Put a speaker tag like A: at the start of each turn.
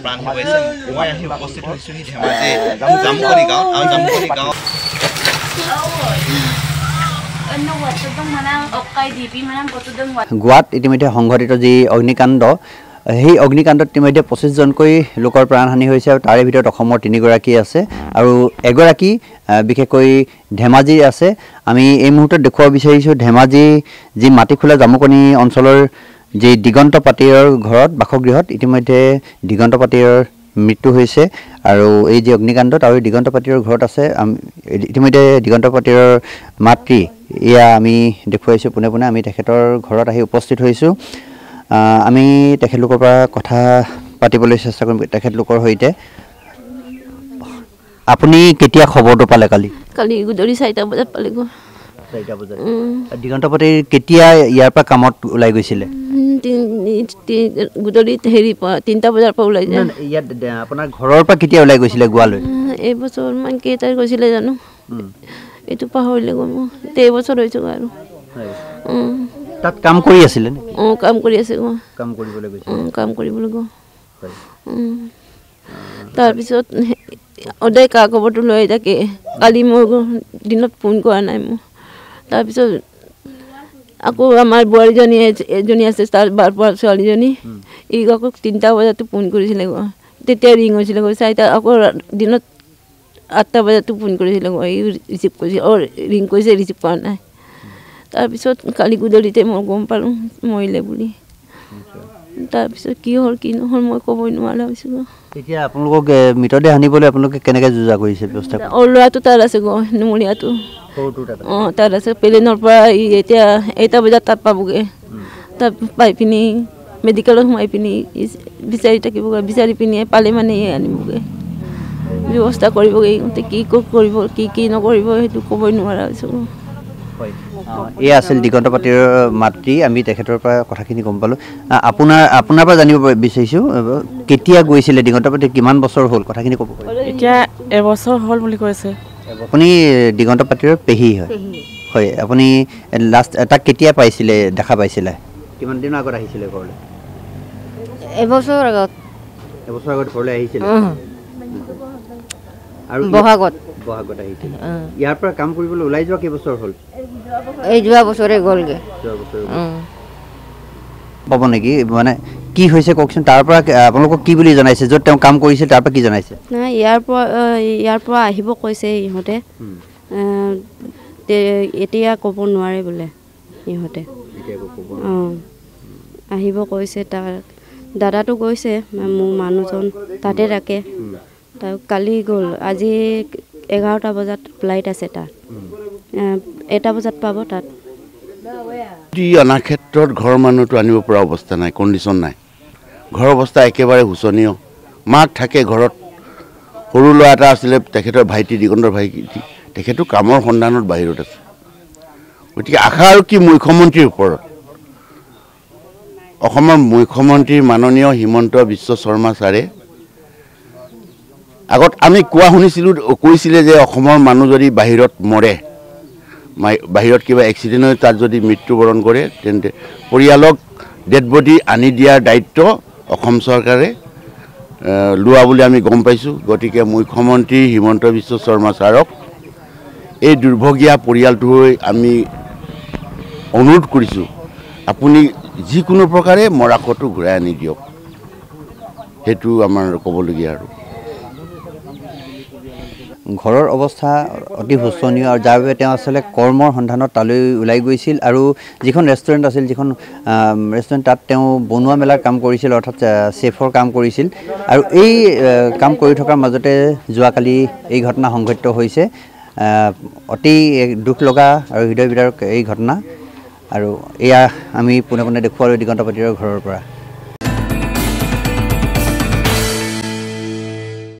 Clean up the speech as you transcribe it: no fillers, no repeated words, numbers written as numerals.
A: প্ৰাণ হেৰুৱাইছে মই আহি উপস্থিত হৈছোহি ধেমাজি জামুকনি গাঁও আৰু জামুকনি গাঁও
B: গোৱাত ইতিমধ্যে সংঘটিত যি অগ্নিকাণ্ড সেই অগ্নিকাণ্ডত ইতিমধ্যে 25 জনকৈ লোকৰ প্ৰাণহানি হৈছে আৰু তাৰে ভিতৰত অসমৰ 3 গৰাকী আছে আৰু এগৰাকী বিশেষকৈ ধেমাজি আছে আমি এই মুহূৰ্তত দেখুৱাব বিচাৰিছো ধেমাজি যি মাটিখোলা জামুকনি অঞ্চলৰ যি দিগন্ত পাটিৰৰ ঘৰত বাসগৃহত ইতিমধ্যে দিগন্ত পাটিৰৰ মৃত্যু হৈছে আৰু এই যে অগ্নিকাণ্ডত আৰু দিগন্ত পাটিৰৰ ঘৰত আছে ইতিমধ্যে দিগন্ত পাটিৰৰ মাতৃ ইয়া আমি দেখুৱাইছো পুনে পুনে আমি তেখেতৰ ঘৰত আহি উপস্থিত হৈছো আমি তেখেতলোকৰ পৰা কথা পাতিবলৈ চেষ্টা কৰিম তেখেতলোকৰ সৈতে আপুনি কেতিয়া খবৰটো পালে কালি
C: গুদৰি 4টা বজাত পালে গো
B: 4টা বজাত দিগন্ত পাটিৰ কেতিয়া ইয়াৰ পৰা কামত ওলাই গৈছিলে
C: গুদৰি 3টা বজাৰ পৰা ওলাই যায়
B: ইয়াত আপোনাৰ ঘৰৰ পৰা কেতিয়া ওলাই গৈছিলে গোৱালৈ
C: এই বছৰ মান কেইটাৰ গৈছিলে জানো এইটো পাহৰিলে গো মই 3 বছৰ হৈছে আৰু
B: তাত কাম কৰি আছিল
C: কাম কৰি আছে গো
B: কাম কৰিবলৈ গৈছিল
C: কাম কৰিবলৈ গো তাৰ পিছত অদে কা খবৰটো লৈ থাকে কালি মই দিনত ফোন কৰা নাই মই তাৰ পিছত আকৌ আমাৰ বুঢ়ীজনী এজনী আছে তাৰ বাৰপৰা ছোৱালীজনী ই আকৌ 3টা বজাত ফোন কৰিছিলে গো তেতিয়া ৰিং হৈছিলে গো 4টা আকৌ দিনত 8টা বজাত ফোন কৰিছিলে গো ই ৰিচিভ কৰিছে ৰিং কৰিছে ৰিচিভ কৰা নাই তাৰপিছত কালি গুদৰিতে মই গম পালোঁ মৰিলে বুলি তাৰপিছত কি হ'ল কি নহ'ল মই ক'বই নোৱাৰা হৈছোঁ
B: এতিয়া আপোনালোকক মৃতদেহ আনিবলৈ আপোনালোকে কেনেকৈ যোজা কৰিছে ব্যৱস্থা
C: ল'ৰাটো তাৰ আছে গো নুমলীয়াটো তাত আছে প্লেনৰ পৰা এতিয়া 8টা বজাত তাত পাবগৈ তাত পাই পিনি মেডিকেলত সোমাই পিনি বিচাৰি থাকিবগৈ বিচাৰি পিনি পালে মানে আনিবগৈ ব্যৱস্থা কৰিবগৈ কি কৰিব কি নকৰিব সেইটো ক'বই নোৱাৰা হৈছোঁ
B: এই আছিল দিগন্ত পাটিৰ মাতৃ আমি তেখেতৰ পৰা কথাখিনি গম পালোঁ আপোনাৰ পৰা জানিব বিচাৰিছোঁ কেতিয়া গৈছিলে দিগন্ত পাটি কিমান বছৰ হ'ল কথাখিনি ক'ব
D: এতিয়া এবছৰ হ'ল বুলি কৈছে
B: আপুনি দিগন্ত পাটিৰ পেহী হয় আপুনি লাষ্ট তাক কেতিয়া পাইছিলে দেখা পাইছিলে কিমান দিনৰ আগত আহিছিলে ঘৰলৈ
C: এবছৰ আগত
B: ঘৰলৈ আহিছিলে আৰু
C: বহাগত
B: আহিছিল ইয়াৰ পৰা কাম কৰিবলৈ ওলাই যোৱা কেইবছৰ হ'ল
C: এই যোৱা বছৰে গ'লগৈ
B: পাব নেকি মানে কি হৈছে কওকচোন তাৰ পৰা আপোনালোকক কি বুলি জনাইছে য'ত তেওঁ কাম কৰিছিল তাৰ পৰা কি জনাইছে
C: নাই ইয়াৰ পৰা আহিব কৈছে ইহঁতে এতিয়া ক'ব নোৱাৰে বোলে ইহঁতে আহিব কৈছে তাৰ দাদাটো গৈছে মোৰ মানুহজন তাতে ৰাখে তাৰ কালি গ'ল আজি 11টা বজাত ফ্লাইট আছে তাত 1টা বজাত পাব তাত
E: অনা ক্ষেত্ৰত ঘৰৰ মানুহটো আনিব পৰা অৱস্থা নাই কণ্ডিশ্যন নাই ঘৰৰ অৱস্থা একেবাৰে শোচনীয় মাক থাকে ঘৰত সৰু ল'ৰা এটা আছিলে তেখেতৰ ভাইটি দিগন্তৰ ভাইটি তেখেতো কামৰ সন্ধানত বাহিৰত আছে গতিকে আশা আৰু কি মুখ্যমন্ত্ৰীৰ ওপৰত অসমৰ মুখ্যমন্ত্ৰী মাননীয় হিমন্ত বিশ্ব শৰ্মা ছাৰে আগত আমি কোৱা শুনিছিলোঁ কৈছিলে যে অসমৰ মানুহ যদি বাহিৰত মৰে বাহিৰত কিবা এক্সিডেণ্ট হৈ তাত যদি মৃত্যুবৰণ কৰে তেন্তে পৰিয়ালক ডেড বডি আনি দিয়াৰ দায়িত্ব অসম চৰকাৰে লোৱা বুলি আমি গম পাইছোঁ গতিকে মুখ্যমন্ত্ৰী হিমন্ত বিশ্ব শৰ্মা ছাৰক এই দুৰ্ভগীয়া পৰিয়ালটোলৈ আমি অনুৰোধ কৰিছোঁ আপুনি যিকোনো প্ৰকাৰে মৰাশটো ঘূৰাই আনি দিয়ক সেইটো আমাৰ ক'বলগীয়া আৰু
B: ঘৰৰ অৱস্থা অতি শোচনীয় আৰু যাৰ বাবে তেওঁ আচলতে কৰ্মৰ সন্ধানত তালৈ ওলাই গৈছিল আৰু যিখন ৰেষ্টুৰেণ্ট আছিল যিখন ৰেষ্টুৰেণ্ট তাত তেওঁ বনোৱা মেলাৰ কাম কৰিছিল অৰ্থাৎ চেফৰ কাম কৰিছিল আৰু এই কাম কৰি থকাৰ মাজতে যোৱাকালি এই ঘটনা সংঘটিত হৈছে অতি দুখ লগা আৰু হৃদয় বিদাৰক এই ঘটনা আৰু এয়া আমি পোনে পোনে দেখুৱালোঁ দিগন্ত পাটিৰৰ ঘৰৰ পৰা